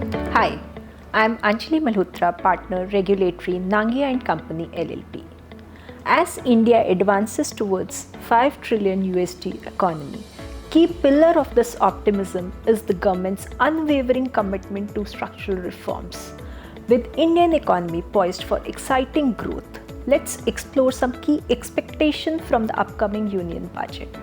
Hi, I'm Anjali Malhotra, partner regulatory Nangia and Company LLP. As India advances towards 5 trillion USD economy, key pillar of this optimism is the government's unwavering commitment to structural reforms. With Indian economy poised for exciting growth, let's explore some key expectations from the upcoming union budget.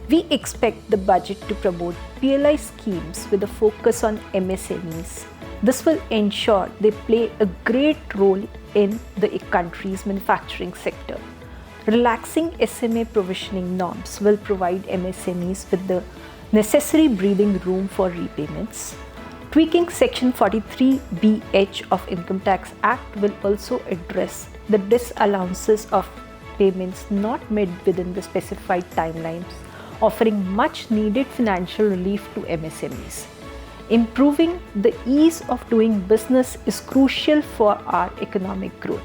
We expect the budget to promote PLI schemes with a focus on MSMEs. This will ensure they play a great role in the country's manufacturing sector. Relaxing SMA provisioning norms will provide MSMEs with the necessary breathing room for repayments. Tweaking Section 43BH of Income Tax Act will also address the disallowances of payments not made within the specified timelines, offering much needed financial relief to MSMEs. Improving the ease of doing business is crucial for our economic growth.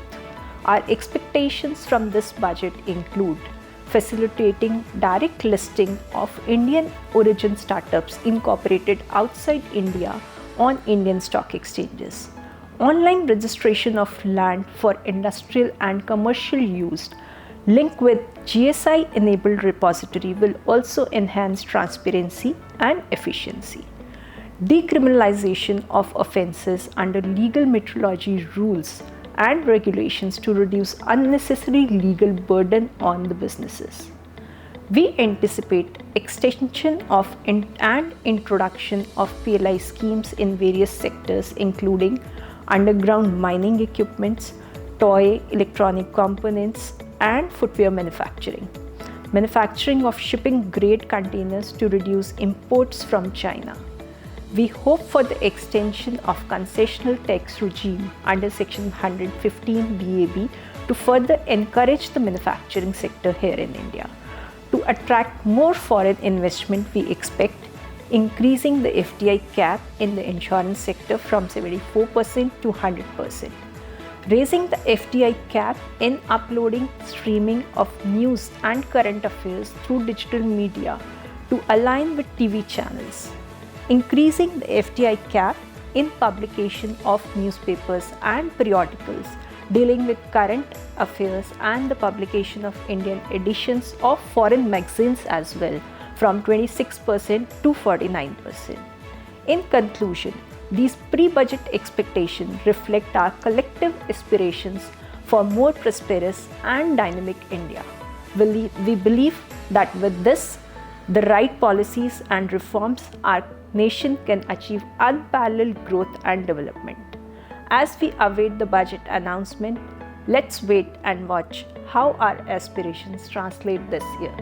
Our expectations from this budget include facilitating direct listing of Indian origin startups incorporated outside India on Indian stock exchanges. Online registration of land for industrial and commercial use linked with GSI-enabled repository will also enhance transparency and efficiency. Decriminalization of offences under legal metrology rules and regulations to reduce unnecessary legal burden on the businesses. We anticipate extension of and introduction of PLI schemes in various sectors including underground mining equipments, toy, electronic components, and footwear manufacturing. Manufacturing of shipping grade containers to reduce imports from China. We hope for the extension of concessional tax regime under Section 115 BAB to further encourage the manufacturing sector here in India. To attract more foreign investment, we expect increasing the FDI cap in the insurance sector from 74% to 100%. Raising the FDI cap in uploading, streaming of news and current affairs through digital media to align with TV channels. Increasing the FDI cap in publication of newspapers and periodicals dealing with current affairs and the publication of Indian editions of foreign magazines as well from 26% to 49%. In conclusion, these pre-budget expectations reflect our collective aspirations for more prosperous and dynamic India. We believe that with this, the right policies and reforms, our nation can achieve unparalleled growth and development. As we await the budget announcement, let's wait and watch how our aspirations translate this year.